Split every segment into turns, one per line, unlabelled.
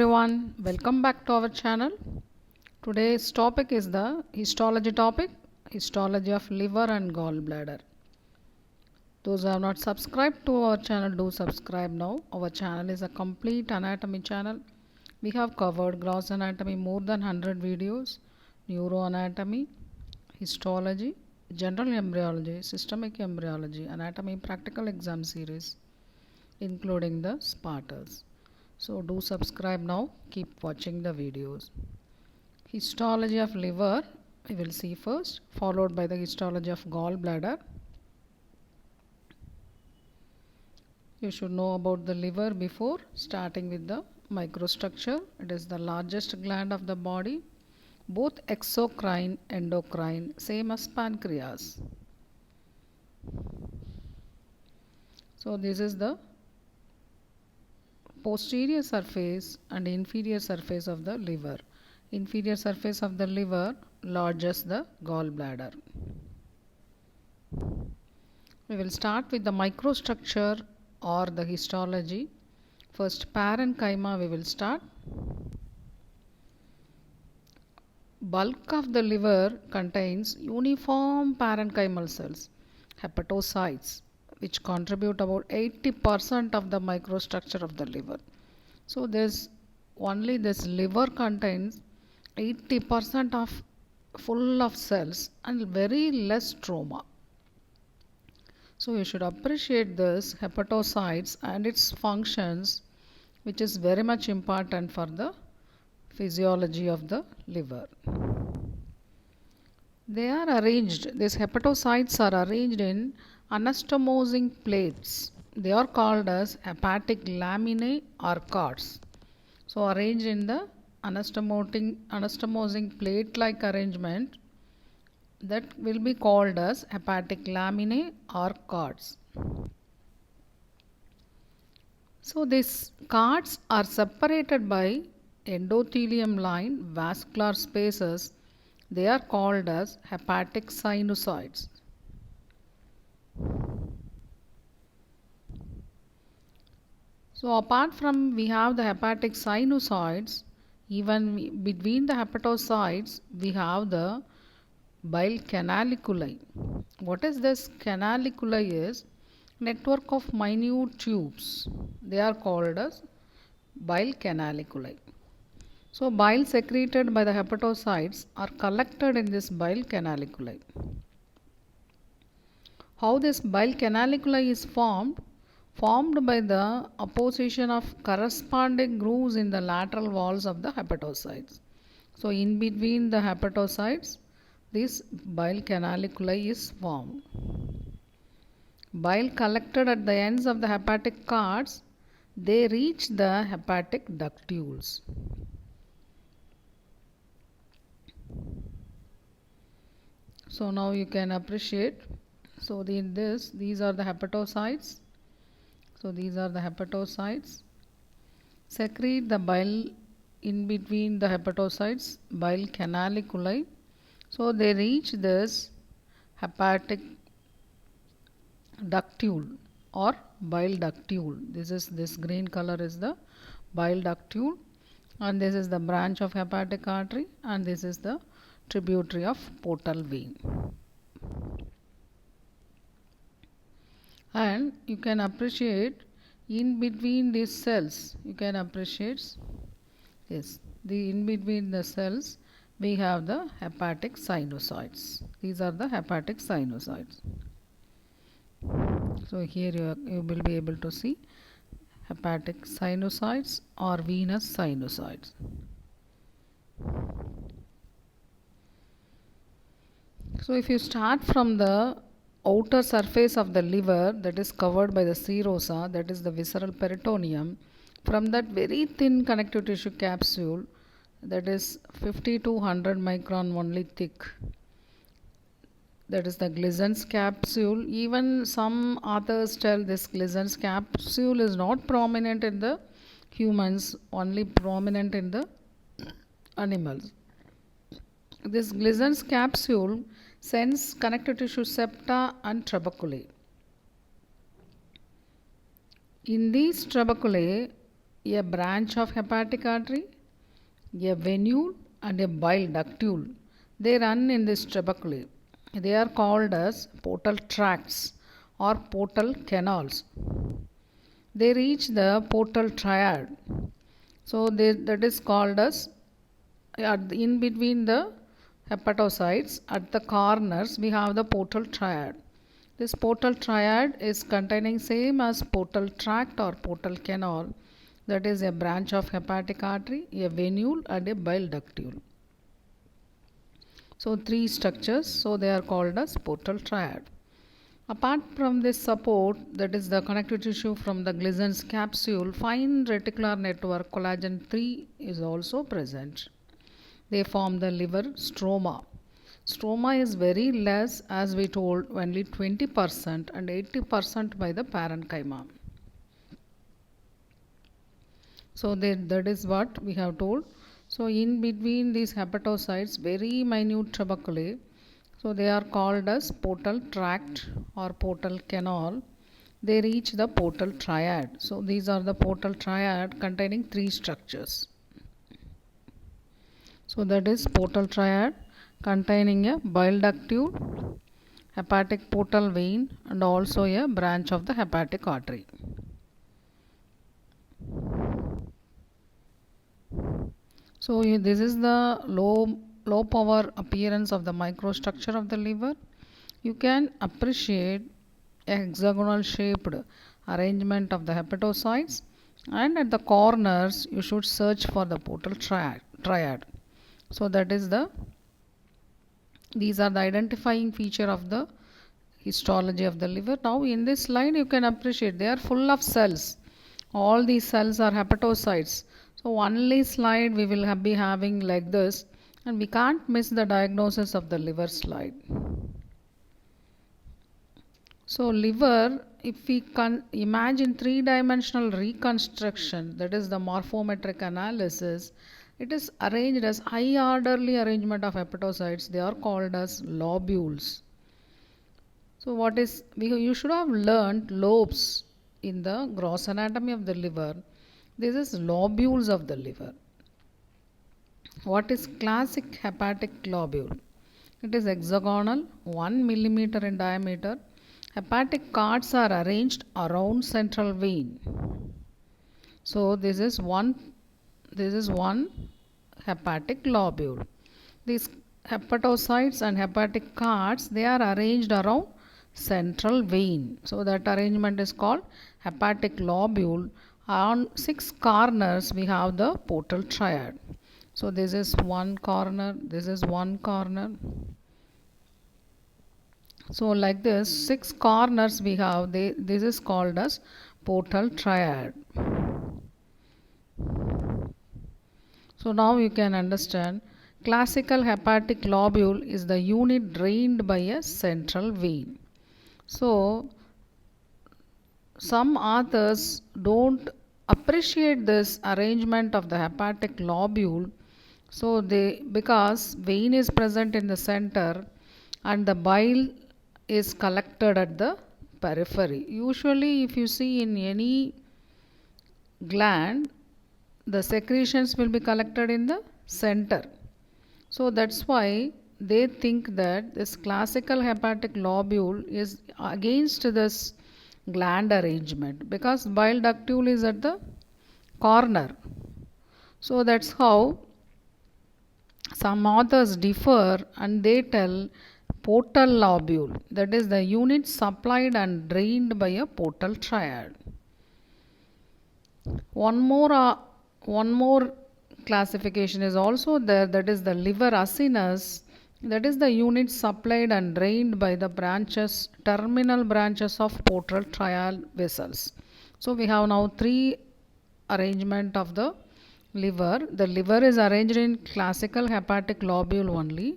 Everyone, welcome back to our channel. Today's topic is the histology topic, histology of liver and gallbladder. Those who have not subscribed to our channel, do subscribe now. Our channel is a complete anatomy channel. We have covered gross anatomy more than 100 videos, neuroanatomy, histology, general embryology, systemic embryology, anatomy practical exam series, including the Spartans. So do subscribe now, keep watching the videos. Histology of liver we will see first, followed by the histology of gallbladder. You should know about the liver before starting with the microstructure. It is the largest gland of the body, both exocrine, endocrine, same as pancreas. So this is the posterior surface and inferior surface of the liver. Inferior surface of the liver, largest the gallbladder. We will start with the microstructure or the histology. First, parenchyma we will start. Bulk of the liver contains uniform parenchymal cells, hepatocytes, which contribute about 80% of the microstructure of the liver. So only this liver contains 80% of full of cells and very less stroma. So you should appreciate this hepatocytes and its functions, which is very much important for the physiology of the liver. They are arranged, these hepatocytes are arranged in anastomosing plates. They are called as hepatic laminae or cords. So arranged in the anastomosing plate-like arrangement that will be called as hepatic laminae or cords. So these cords are separated by endothelium line vascular spaces. They are called as hepatic sinusoids. So apart from we have the hepatic sinusoids, even between the hepatocytes we have the bile canaliculi. What is this canaliculi is network of minute tubes. They are called as bile canaliculi. So bile secreted by the hepatocytes are collected in this bile canaliculi. How this bile canaliculi is formed? Formed by the apposition of corresponding grooves in the lateral walls of the hepatocytes. So in between the hepatocytes, this bile canaliculi is formed. Bile collected at the ends of the hepatic cords, they reach the hepatic ductules. So now you can appreciate. So these are the hepatocytes. So these are the hepatocytes. Secrete the bile in between the hepatocytes, bile canaliculi. So they reach this hepatic ductule or bile ductule. This green color is the bile ductule, and this is the branch of hepatic artery, and this is the tributary of portal vein. And you can appreciate in between these cells, you can appreciate, yes, in between the cells we have the hepatic sinusoids. These are the hepatic sinusoids. So here you will be able to see hepatic sinusoids or venous sinusoids. So if you start from the outer surface of the liver that is covered by the serosa, that is the visceral peritoneum, from that very thin connective tissue capsule that is 50 to 100 micron only thick, that is the Glissen's capsule. Even some authors tell this Glissen's capsule is not prominent in the humans, only prominent in the animals. This Glissen's capsule sends connective tissue septa and trabeculae. In these trabeculae, a branch of hepatic artery, a venule and a bile ductule. They run in this trabeculae. They are called as portal tracts or portal canals. They reach the portal triad. So that is called as in between the hepatocytes at the corners we have the portal triad. This portal triad is containing same as portal tract or portal canal, that is a branch of hepatic artery, a venule and a bile ductule. So three structures, so they are called as portal triad. Apart from this support, that is the connective tissue from the Glissen's capsule, fine reticular network collagen 3 is also present. They form the liver stroma. Stroma is very less, as we told, only 20% and 80% by the parenchyma. So that is what we have told. So in between these hepatocytes, very minute trabeculae, so they are called as portal tract or portal canal. They reach the portal triad. So these are the portal triad containing three structures. So that is portal triad containing a bile ductule, hepatic portal vein and also a branch of the hepatic artery. So this is the low power appearance of the microstructure of the liver. You can appreciate a hexagonal shaped arrangement of the hepatocytes, and at the corners you should search for the portal triad. So that is these are the identifying feature of the histology of the liver. Now in this slide you can appreciate they are full of cells. All these cells are hepatocytes. So only slide we will be having like this, and we can't miss the diagnosis of the liver slide. So liver, if we can imagine three-dimensional reconstruction, that is the morphometric analysis, it is arranged as high orderly arrangement of hepatocytes. They are called as lobules. So you should have learnt lobes in the gross anatomy of the liver. This is lobules of the liver. What is classic hepatic lobule? It is hexagonal, 1 millimeter in diameter. Hepatic cards are arranged around central vein. So this is one hepatic lobule. These hepatocytes and hepatic cards, they are arranged around central vein. So that arrangement is called hepatic lobule. On 6 corners we have the portal triad. So this is one corner, this is one corner. So like this 6 corners we have, this is called as portal triad. So now you can understand classical hepatic lobule is the unit drained by a central vein. So some authors don't appreciate this arrangement of the hepatic lobule, so because vein is present in the center and the bile is collected at the periphery. Usually if you see in any gland, the secretions will be collected in the center. So that's why they think that this classical hepatic lobule is against this gland arrangement, because bile ductule is at the corner. So that's how some authors differ, and they tell portal lobule, that is the unit supplied and drained by a portal triad. One more classification is also there, that is the liver acinus, that is the unit supplied and drained by the terminal branches of portal triad vessels. So we have now 3 arrangement of the liver. The liver is arranged in classical hepatic lobule only,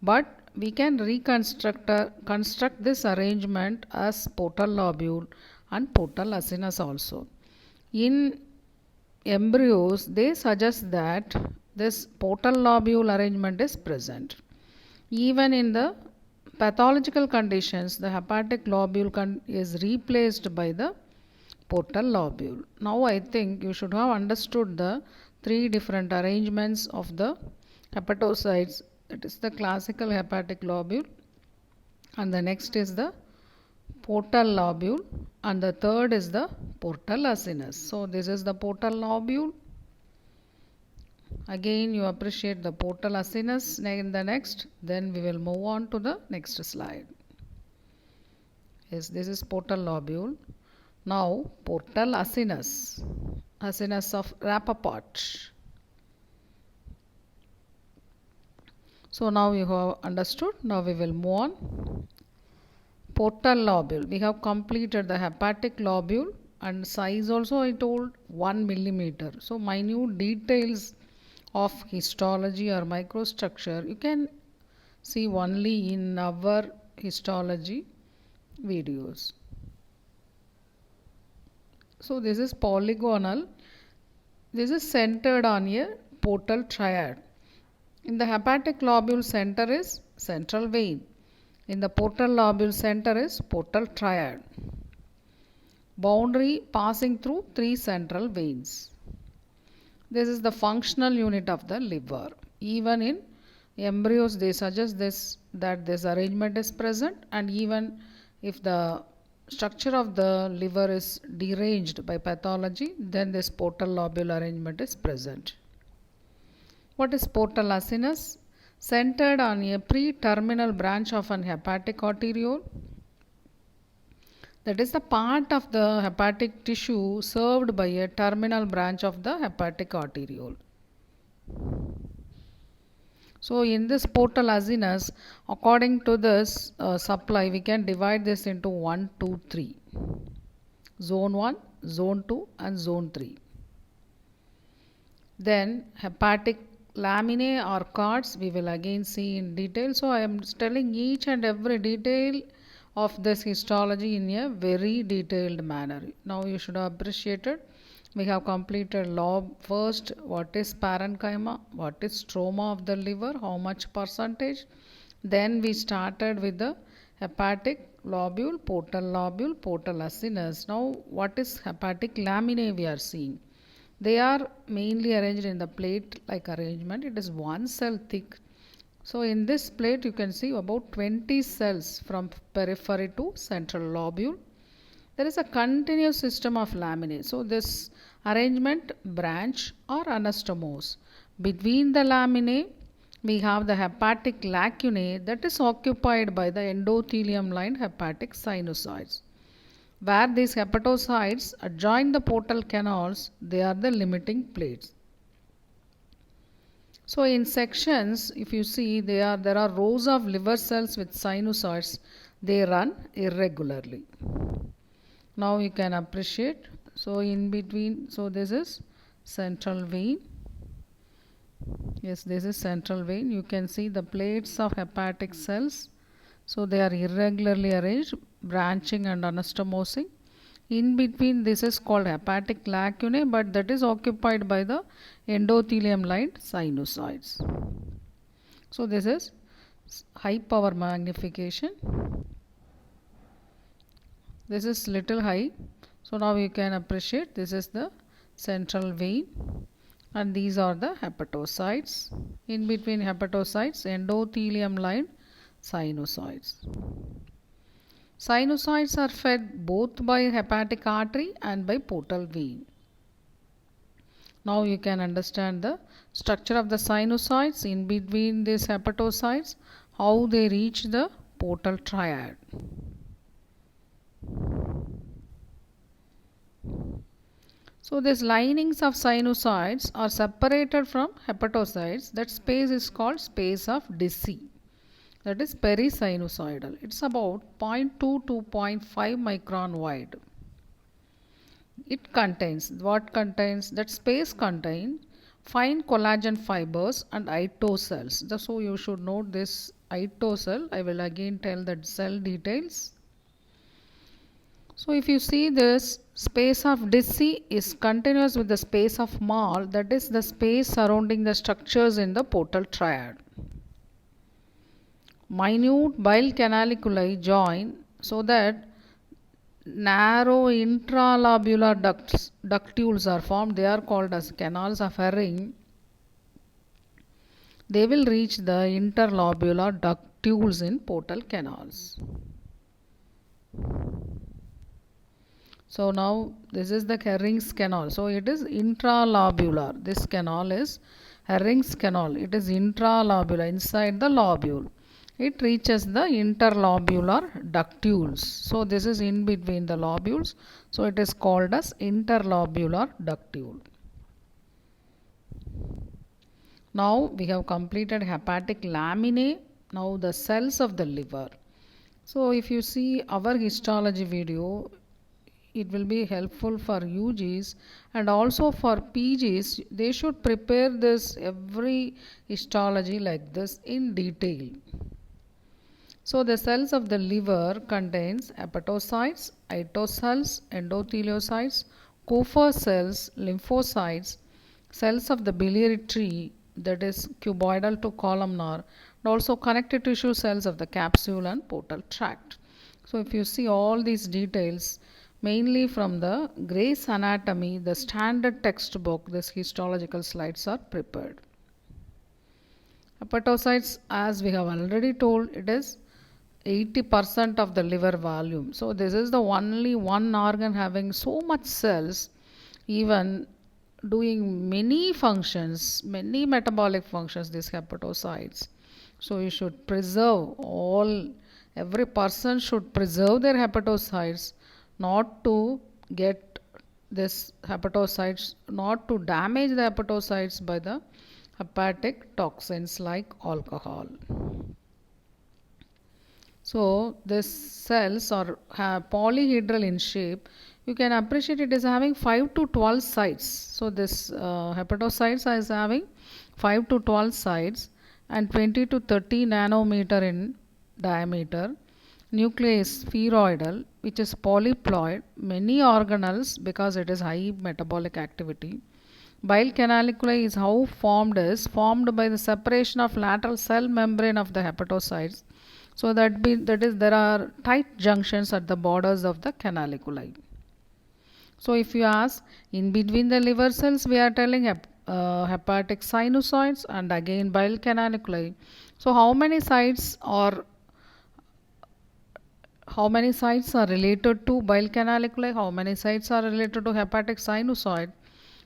but we can construct this arrangement as portal lobule and portal acinus also. In embryos, they suggest that this portal lobule arrangement is present. Even in the pathological conditions, the hepatic lobule is replaced by the portal lobule. Now I think you should have understood the three different arrangements of the hepatocytes. It is the classical hepatic lobule, and the next is the portal lobule, and the third is the portal acinus. So this is the portal lobule. Again you appreciate the portal acinus in the next, then we will move on to the next slide. Yes, this is portal lobule. Now portal acinus, acinus of Rappaport. So now you have understood. Now we will move on. Portal lobule. We have completed the hepatic lobule, and size also I told 1 millimeter. So minute details of histology or microstructure you can see only in our histology videos. So this is polygonal. This is centered on a portal triad. In the hepatic lobule, center is central vein. In the portal lobule, center is portal triad. Boundary passing through 3 central veins. This is the functional unit of the liver. Even in embryos, they suggest that this arrangement is present, and even if the structure of the liver is deranged by pathology, then this portal lobule arrangement is present. What is portal acinus? Centered on a pre-terminal branch of an hepatic arteriole. That is the part of the hepatic tissue served by a terminal branch of the hepatic arteriole. So in this portal acinus, according to this supply, we can divide this into 1, 2, 3. Zone 1, Zone 2 and Zone 3. Then hepatic laminae or cords we will again see in detail. So I am telling each and every detail of this histology in a very detailed manner. Now you should have appreciated. We have completed first what is parenchyma, what is stroma of the liver, how much percentage. Then we started with the hepatic lobule, portal acinus. Now what is hepatic laminae we are seeing. They are mainly arranged in the plate-like arrangement. It is one cell thick. So in this plate you can see about 20 cells from periphery to central lobule. There is a continuous system of laminae. So this arrangement branch or anastomose. Between the laminae we have the hepatic lacunae that is occupied by the endothelium-lined hepatic sinusoids. Where these hepatocytes adjoin the portal canals, they are the limiting plates. So in sections, if you see there are rows of liver cells with sinusoids. They run irregularly. Now you can appreciate. So in between, so this is central vein. Yes, this is central vein. You can see the plates of hepatic cells. So they are irregularly arranged, branching and anastomosing. In between, this is called hepatic lacunae, but that is occupied by the endothelium-lined sinusoids. So this is high power magnification. This is little high. So now you can appreciate this is the central vein, and these are the hepatocytes. In between hepatocytes, endothelium-lined sinusoids. Sinusoids are fed both by hepatic artery and by portal vein. Now you can understand the structure of the sinusoids in between these hepatocytes, how they reach the portal triad. So these linings of sinusoids are separated from hepatocytes. That space is called space of Dicey. That is perisinusoidal. It's about 0.2 to 0.5 micron wide. It contains, that space contains fine collagen fibers and ito cells. So you should note this ito cell. I will again tell the cell details. So if you see this space of Dicey is continuous with the space of Mall, that is the space surrounding the structures in the portal triad. Minute bile canaliculi join so that narrow intralobular ductules are formed. They are called as canals of herring. They will reach the interlobular ductules in portal canals. So now this is the Herring's canal. So it is intralobular. This canal is Herring's canal. It is intralobular, inside the lobule. It reaches the interlobular ductules. So this is in between the lobules. So it is called as interlobular ductule. Now we have completed hepatic laminae. Now the cells of the liver. So if you see our histology video, it will be helpful for UGs and also for PGs. They should prepare this every histology like this in detail. So the cells of the liver contains hepatocytes, cytoscells, endotheliocytes, Kupffer cells, lymphocytes, cells of the biliary tree, that is cuboidal to columnar, and also connective tissue cells of the capsule and portal tract. So if you see all these details, mainly from the Gray's Anatomy, the standard textbook, these histological slides are prepared. Hepatocytes, as we have already told, it is 80% of the liver volume. So this is the only one organ having so much cells, even doing many functions, many metabolic functions, these hepatocytes. So you should preserve every person should preserve their hepatocytes, not to get this hepatocytes, not to damage the hepatocytes by the hepatic toxins like alcohol. So these cells are polyhedral in shape. You can appreciate it is having 5 to 12 sites. So this hepatocytes is having 5 to 12 sites and 20 to 30 nanometer in diameter. Nuclei is spheroidal, which is polyploid, many organelles because it is high metabolic activity. Bile canaliculi is how formed by the separation of lateral cell membrane of the hepatocytes. So that is there are tight junctions at the borders of the canaliculi. So if you ask, in between the liver cells, we are telling hepatic sinusoids and again bile canaliculi. So how many sites are related to bile canaliculi? How many sites are related to hepatic sinusoid?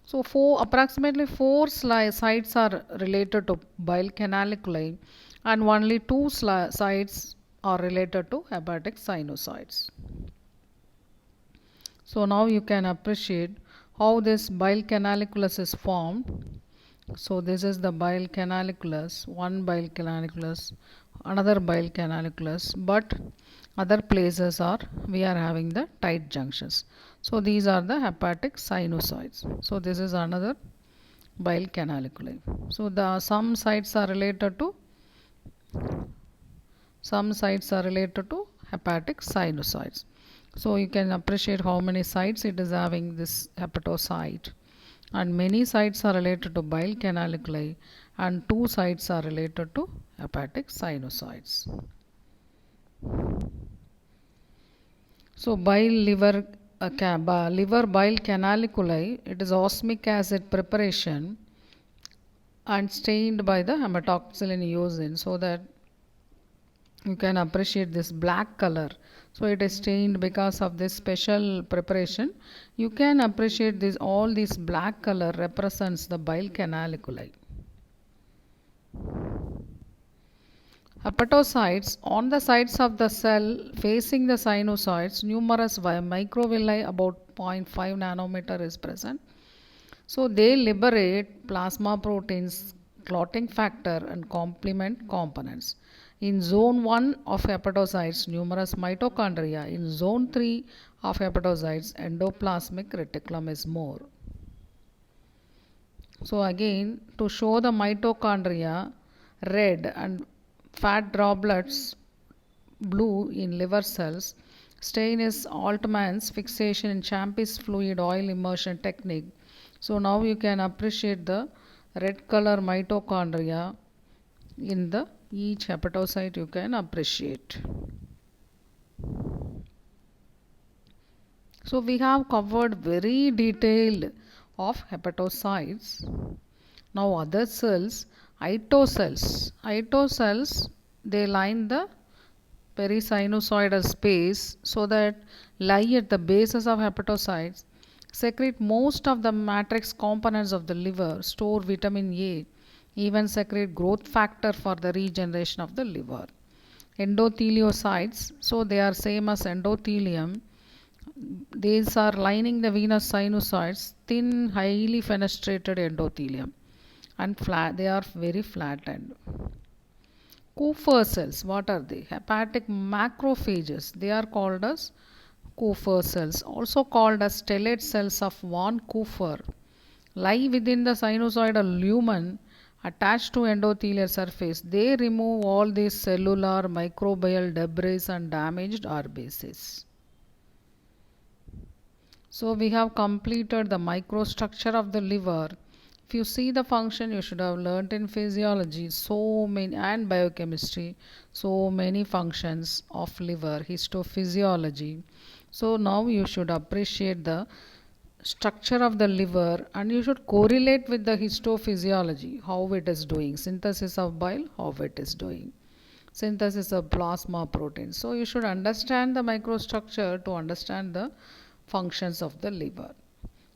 So approximately 4 sites are related to bile canaliculi and only 2 sites are related to hepatic sinusoids. So now you can appreciate how this bile canaliculus is formed. So this is the bile canaliculus, one bile canaliculus, another bile canaliculus, but other places we are having the tight junctions. So these are the hepatic sinusoids. So this is another bile canaliculi. So some sites are related to hepatic sinusoids. So you can appreciate how many sites it is having this hepatocyte, and many sites are related to bile canaliculi and 2 sites are related to hepatic sinusoids. So liver bile canaliculi, it is osmic acid preparation and stained by the hematoxylin eosin, so that you can appreciate this black color. So it is stained because of this special preparation. You can appreciate all this black color represents the bile canaliculi. Hepatocytes, on the sides of the cell facing the sinusoids, numerous microvilli about 0.5 nanometer is present. So they liberate plasma proteins, clotting factor and complement components. In zone 1 of hepatocytes, numerous mitochondria. In zone 3 of hepatocytes, endoplasmic reticulum is more. So again, to show the mitochondria, red, and fat droplets blue in liver cells, stain is Altman's fixation in Champy's fluid oil immersion technique. So now you can appreciate the red color mitochondria in each hepatocyte. You can appreciate. So we have covered very detailed of hepatocytes. Now other cells, itocells. Itocells, they line the perisinusoidal space so that lie at the bases of hepatocytes, secrete most of the matrix components of the liver, store vitamin A, even secrete growth factor for the regeneration of the liver. Endotheliocytes, so they are same as endothelium. These are lining the venous sinusoids, thin, highly fenestrated endothelium, and flat. They are very flattened. Kupffer cells, what are they? Hepatic macrophages. They are called as Kupffer cells, also called as stellate cells of von Kupffer, lie within the sinusoidal lumen attached to endothelial surface. They remove all these cellular, microbial debris and damaged RBCs. So we have completed the microstructure of the liver. If you see the function, you should have learnt in physiology so many and biochemistry, so many functions of liver, histophysiology. So now you should appreciate the structure of the liver and you should correlate with the histophysiology, how it is doing, synthesis of bile, how it is doing, synthesis of plasma protein. So you should understand the microstructure to understand the functions of the liver.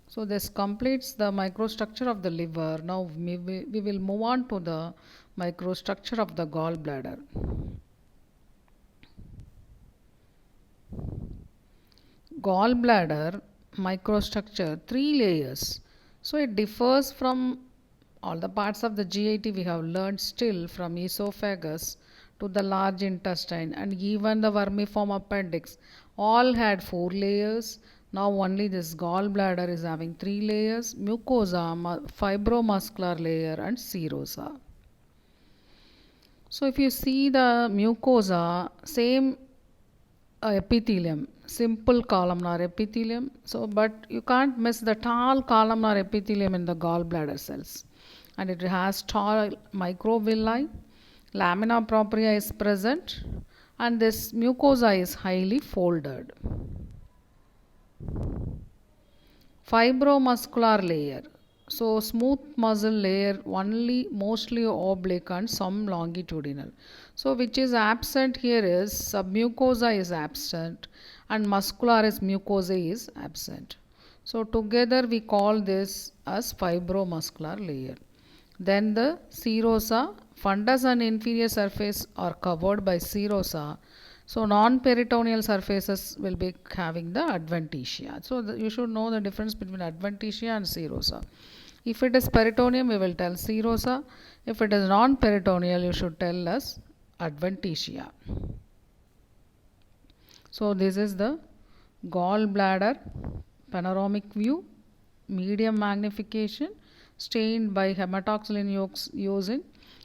So this completes the microstructure of the liver. Now we will move on to the microstructure of the gallbladder. Gallbladder microstructure, 3 layers. So it differs from all the parts of the GIT we have learned still, from esophagus to the large intestine and even the vermiform appendix, all had 4 layers. Now only this gallbladder is having 3 layers: mucosa, fibromuscular layer and serosa. So if you see the mucosa, same epithelium, simple columnar epithelium. So but you can't miss the tall columnar epithelium in the gallbladder cells, and it has tall microvilli. Lamina propria is present and this mucosa is highly folded. Fibromuscular layer, so smooth muscle layer, only mostly oblique and some longitudinal. So which is absent here is submucosa is absent and muscularis mucosae is absent. So together we call this as fibromuscular layer. Then the serosa, fundus and inferior surface are covered by serosa. So non-peritoneal surfaces will be having the adventitia. So you should know the difference between adventitia and serosa. If it is peritoneum, we will tell serosa. If it is non-peritoneal, you should tell us adventitia. So this is the gallbladder panoramic view, medium magnification, stained by hematoxylin using.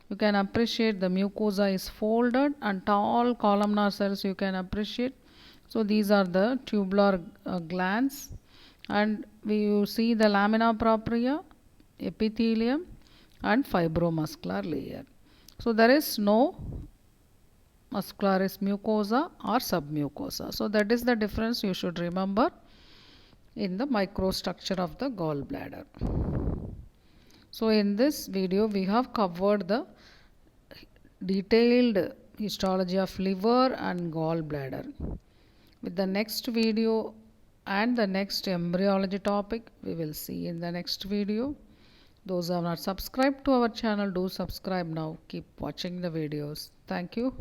You can appreciate the mucosa is folded and tall columnar cells you can appreciate. So these are the tubular glands, and you see the lamina propria, epithelium and fibromuscular layer. So there is no muscularis mucosa or submucosa. So that is the difference you should remember in the microstructure of the gallbladder. So in this video we have covered the detailed histology of liver and gallbladder. With the next video and the next embryology topic we will see in the next video. Those who have not subscribed to our channel, do subscribe now. Keep watching the videos. Thank you.